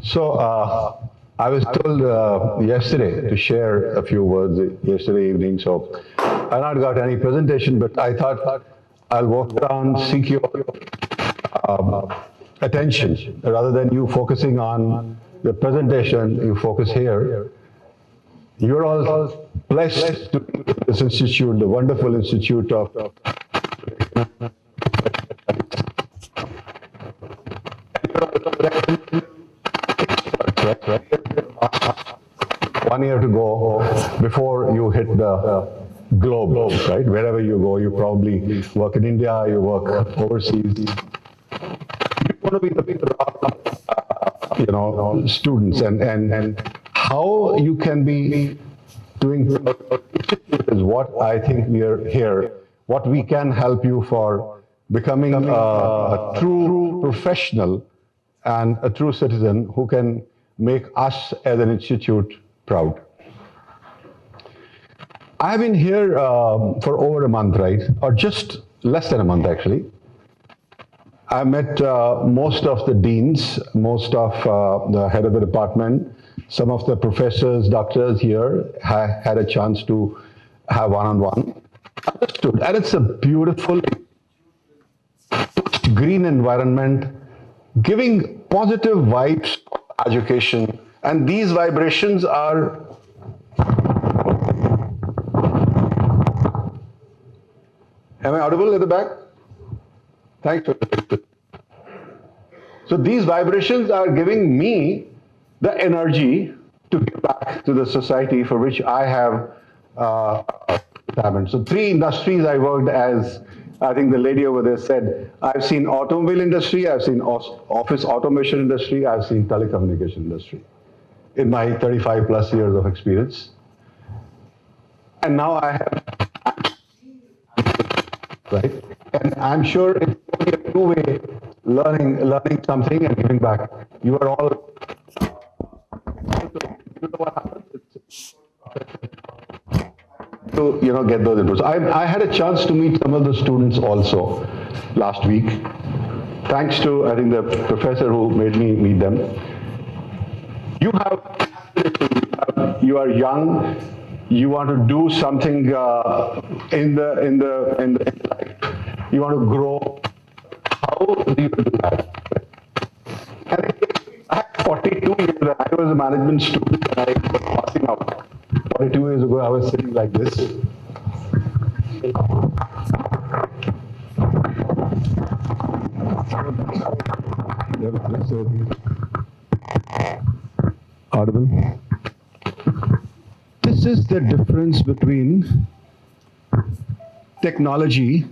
So I was told yesterday to share a few words yesterday evening. So I not got any presentation, but I thought I'll walk down, seek your attention rather than you focusing on the presentation. You focus here. You're all blessed to be in this institute, the wonderful institute of. Right? 1 year to go before you hit the globe, right? Wherever you go, you probably work in India, you work overseas. You want to be the students, and how you can be doing is what I think we are here. What we can help you for becoming a true professional and a true citizen who can make us as an institute proud. I've been here for over a month, right? Or just less than a month, actually. I met most of the deans, most of the head of the department, some of the professors, doctors here had a chance to have one-on-one. Understood. And it's a beautiful green environment, giving positive vibes of education. And these vibrations are Am I audible at the back? Thanks. So these vibrations are giving me the energy to give back to the society for which I have talent. So 3 industries I worked as, I think the lady over there said, I've seen automobile industry, I've seen office automation industry, I've seen telecommunication industry in my 35 plus years of experience. And now I have, right? And I'm sure it's only a two-way learning something and giving back. You are all, you know what happens? To get those inputs. I had a chance to meet some of the students also last week, thanks to, I think, the professor who made me meet them. You are young, you want to do something in the life. You want to grow. How do you do that? And I had 42 years, I was a management student and I was passing out. 42 years ago, I was sitting like this. Audible? This is the difference between technology,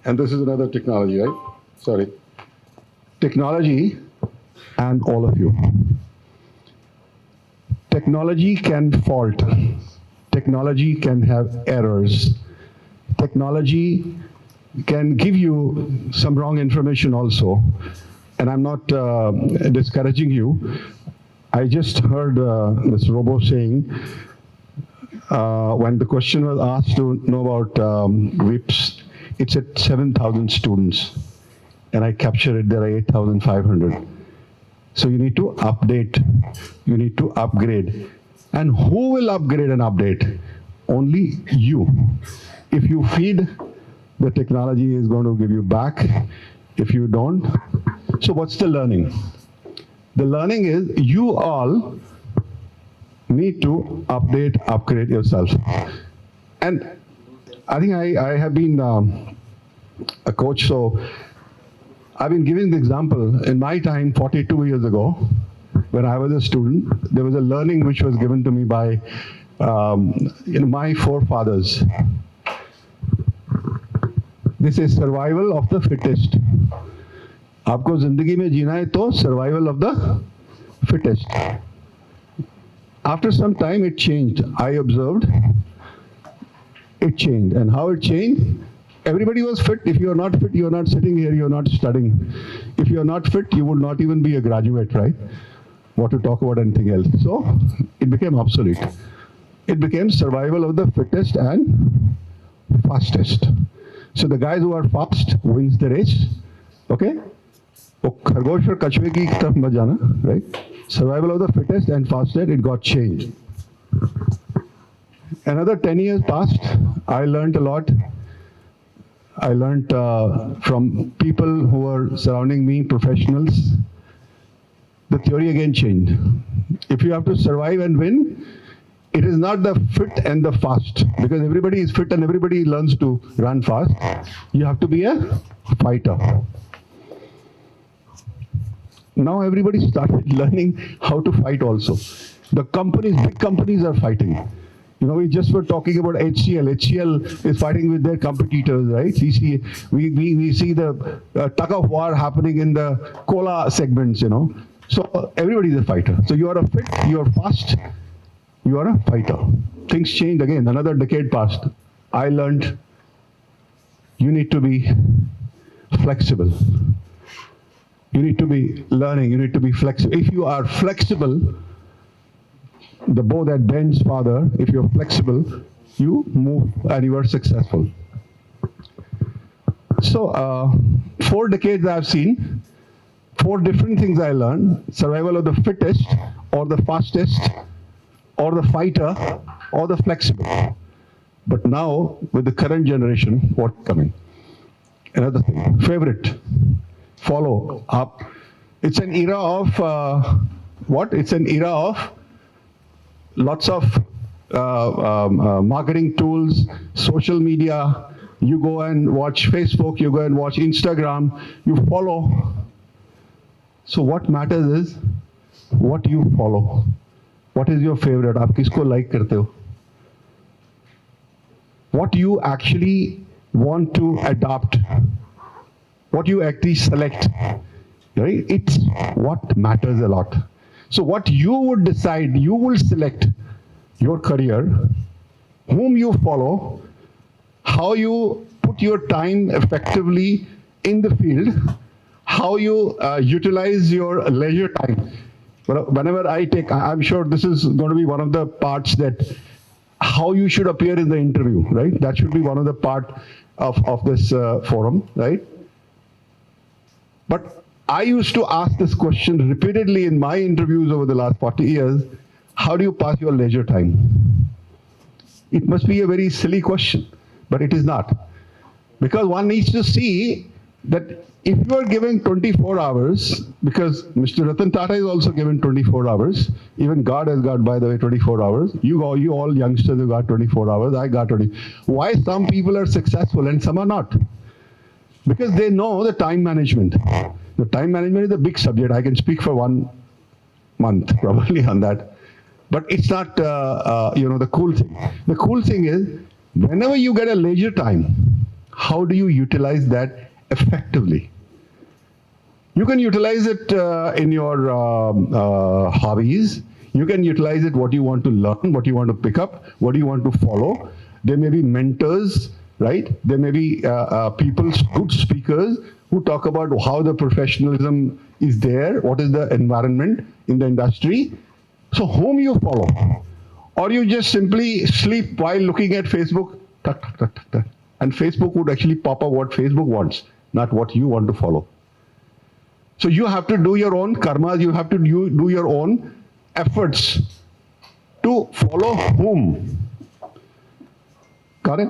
and this is another technology, right? Sorry. Technology and all of you. Technology can fault. Technology can have errors. Technology can give you some wrong information also. And I'm not discouraging you. I just heard this robo saying, when the question was asked to know about VIPS, it said 7,000 students. And I captured it, there are 8,500. So you need to update, you need to upgrade. And who will upgrade and update? Only you. If you feed, the technology is going to give you back. If you don't, so what's the learning? The learning is you all need to update, upgrade yourself. And I think I have been a coach, so I've been giving the example. In my time, 42 years ago, when I was a student, there was a learning which was given to me by my forefathers. This is survival of the fittest. आपको जिंदगी में जीना है तो survival of the fittest. After some time, it changed. I observed it changed, and how it changed. Everybody was fit. If you are not fit, you are not sitting here, you are not studying. If you are not fit, you would not even be a graduate, right? What to talk about anything else. So it became obsolete. It became survival of the fittest and fastest. So the guys who are fast wins the race. Okay? Right? survival of the fittest and fastest, it got changed. Another 10 years passed. I learned a lot. I learned from people who were surrounding me, professionals. The theory again changed. If you have to survive and win, it is not the fit and the fast, because everybody is fit and everybody learns to run fast. You have to be a fighter. Now everybody started learning how to fight also. The companies, big companies are fighting. You know, we just were talking about HCL. HCL is fighting with their competitors, right? We see the tug of war happening in the cola segments, you know. So everybody is a fighter. So you are a fit, you are fast, you are a fighter. Things changed again. Another decade passed. I learned you need to be flexible. You need to be learning. You need to be flexible. If you are flexible, the bow that bends farther, if you're flexible, you move and you are successful. So 4 decades I've seen, 4 different things I learned: survival of the fittest, or the fastest, or the fighter, or the flexible. But now, with the current generation, what's coming? Another thing, favorite, follow up. It's an era of what? It's an era of lots of marketing tools, social media. You go and watch Facebook, you go and watch Instagram, you follow. So what matters is what you follow. What is your favorite? आप किसको like करते हो? What you actually want to adopt, what you actually select, right? It's what matters a lot. So what you would decide, you will select your career, whom you follow, how you put your time effectively in the field, how you utilize your leisure time. Whenever I take, I'm sure this is going to be one of the parts that how you should appear in the interview, right? That should be one of the part of this forum, right? But I used to ask this question repeatedly in my interviews over the last 40 years. How do you pass your leisure time? It must be a very silly question, but it is not. Because one needs to see that if you are given 24 hours, because Mr. Ratan Tata is also given 24 hours, even God has got, by the way, 24 hours. You all youngsters have got 24 hours, I got 20. Why some people are successful and some are not? Because they know the time management. The time management is a big subject. I can speak for 1 month probably on that. But it's not, the cool thing. The cool thing is, whenever you get a leisure time, how do you utilize that effectively? You can utilize it in your hobbies. You can utilize it what you want to learn, what you want to pick up, what you want to follow. There may be mentors, right? There may be people, good speakers, who talk about how the professionalism is there, what is the environment in the industry. So whom you follow? Or you just simply sleep while looking at Facebook, tuck, tuck, tuck, tuck, tuck. And Facebook would actually pop up what Facebook wants, not what you want to follow. So you have to do your own karmas, you have to do your own efforts to follow whom. Got it?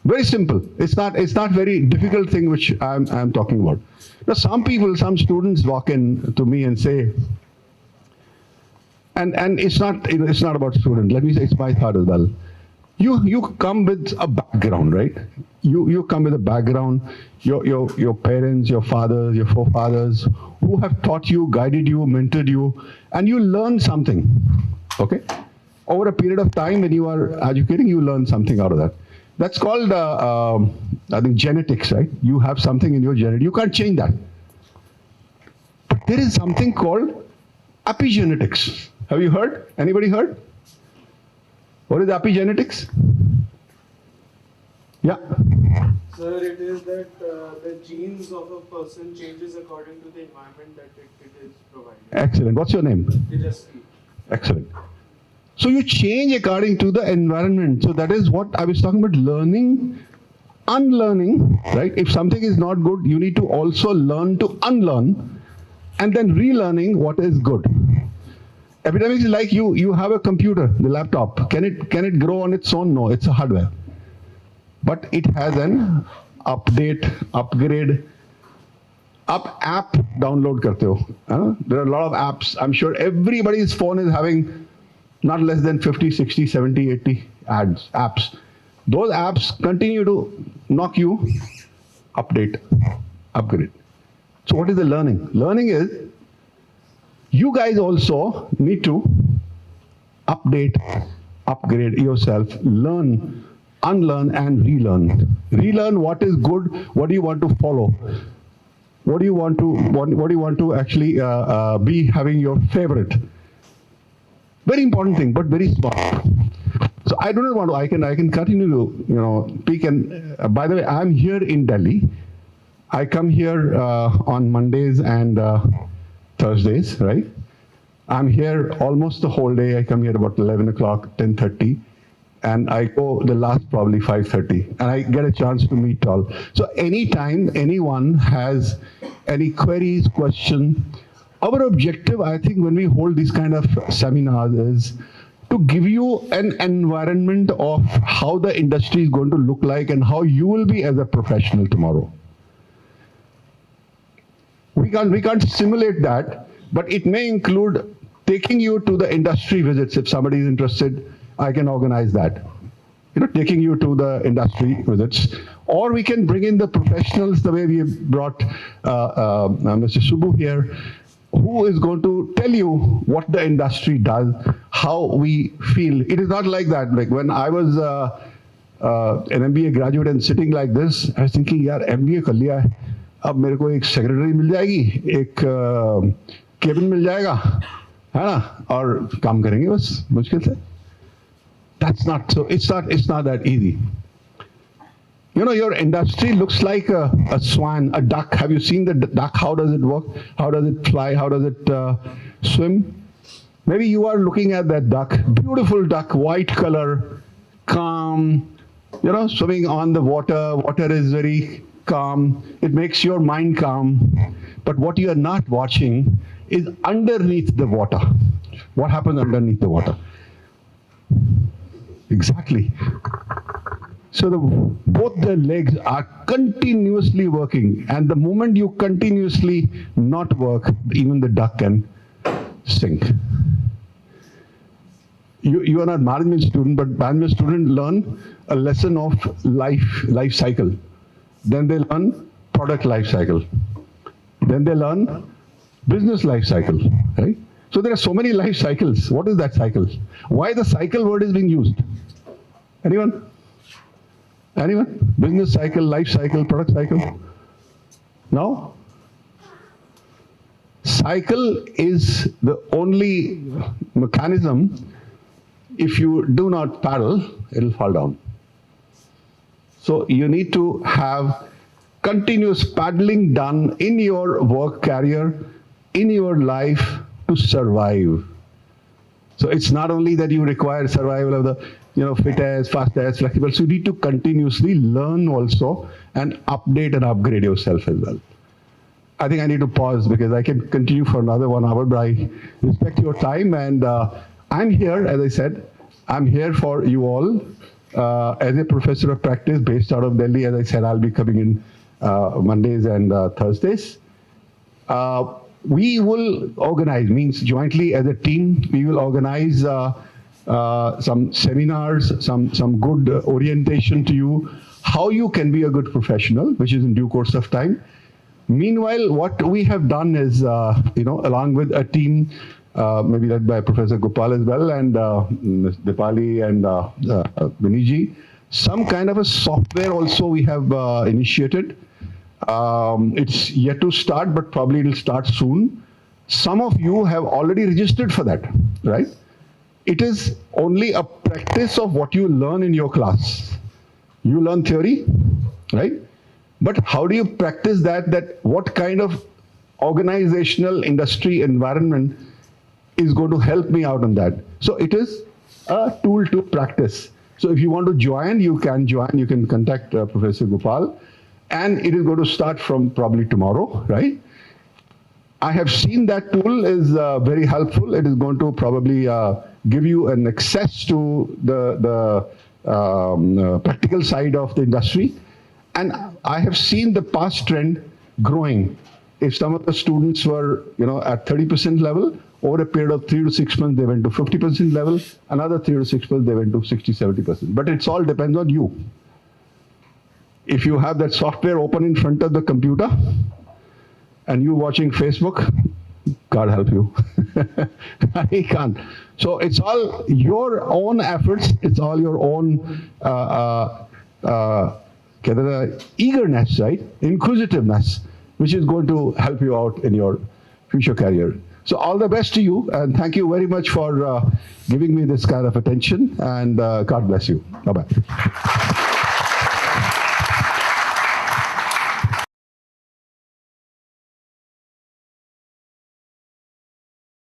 Very simple. It's not very difficult thing which I'm talking about. Now some people, some students walk in to me and say, and it's not about students. Let me say it's my thought as well. You come with a background, right? You come with a background. Your parents, your fathers, your forefathers, who have taught you, guided you, mentored you, and you learn something. Okay, over a period of time when you are educating, you learn something out of that. That's called I think genetics, right? You have something in your genetics. You can't change that. But there is something called epigenetics. Have you heard? Anybody heard? What is epigenetics? Yeah. Sir, it is that the genes of a person changes according to the environment that it is provided. Excellent. What's your name? Tejaski. Excellent. So you change according to the environment. So that is what I was talking about, learning, unlearning, right? If something is not good, you need to also learn to unlearn and then relearning what is good. Epidemics is like you have a computer, the laptop. Can it grow on its own? No, it's a hardware. But it has an update, upgrade, app download karte ho. There are a lot of apps. I'm sure everybody's phone is having not less than 50, 60, 70, 80 apps. Those apps continue to knock you update, upgrade. So what is the learning? Learning is you guys also need to update, upgrade yourself, learn, unlearn and relearn. Relearn what is good, what do you want to follow? What do you want to actually be having your favorite? Very important thing, but very smart. So I don't want to. I can continue to speak. And by the way, I'm here in Delhi. I come here on Mondays and Thursdays, right? I'm here almost the whole day. I come here about 11 o'clock, 10:30, and I go the last probably 5:30, and I get a chance to meet all. So anytime anyone has any queries, question, our objective, I think, when we hold these kind of seminars is to give you an environment of how the industry is going to look like and how you will be as a professional tomorrow. We can't simulate that, but it may include taking you to the industry visits. If somebody is interested, I can organize that. Taking you to the industry visits, or we can bring in the professionals the way we brought Mr. Subbu here, who is going to tell you what the industry does, how we feel. It is not like that. Like when I was an MBA graduate and sitting like this, I was thinking, yaar, MBA कर लिया है, अब मेरे को एक secretary मिल जाएगी, एक cabin मिल जाएगा, है ना, और काम करेंगे बस मुश्किल से. That's not so. It's not that easy. Your industry looks like a swan, a duck. Have you seen the duck? How does it work? How does it fly? How does it swim? Maybe you are looking at that duck, beautiful duck, white color, calm, swimming on the water. Water is very calm. It makes your mind calm. But what you are not watching is underneath the water. What happens underneath the water? Exactly. So both the legs are continuously working, and the moment you continuously not work, even the duck can sink. You are not management student, but management student learn a lesson of life cycle. Then they learn product life cycle. Then they learn business life cycle, right? So there are so many life cycles. What is that cycle? Why the cycle word is being used? Anyone? Business cycle, life cycle, product cycle? No? Cycle is the only mechanism. If you do not paddle, it'll fall down. So you need to have continuous paddling done in your work career, in your life to survive. So it's not only that you require survival of the fit as, fast as, flexible. So you need to continuously learn also and update and upgrade yourself as well. I think I need to pause because I can continue for another 1 hour, but I respect your time. And I'm here, as I said, I'm here for you all as a professor of practice based out of Delhi. As I said, I'll be coming in Mondays and Thursdays. We will organize, means jointly as a team, we will organize some seminars, some good orientation to you, how you can be a good professional, which is in due course of time. Meanwhile, what we have done is, along with a team, maybe led by Professor Gopal as well, and Ms. Dipali and Viniji, some kind of a software also we have initiated. It's yet to start, but probably it will start soon. Some of you have already registered for that, right? It is only a practice of what you learn in your class. You learn theory, right? But how do you practice that what kind of organizational industry environment is going to help me out on that? So it is a tool to practice. So if you want to join, you can join. You can contact Professor Gopal. And it is going to start from probably tomorrow, right? I have seen that tool is very helpful. It is going to probably give you an access to the practical side of the industry. And I have seen the past trend growing. If some of the students were, at 30% level, over a period of 3 to 6 months, they went to 50% level. Another 3 to 6 months, they went to 60, 70%. But it's all depends on you. If you have that software open in front of the computer and you watching Facebook, God help you. He can't. So it's all your own efforts. It's all your own eagerness, right? Inquisitiveness, which is going to help you out in your future career. So all the best to you, and thank you very much for giving me this kind of attention, and God bless you. Bye-bye.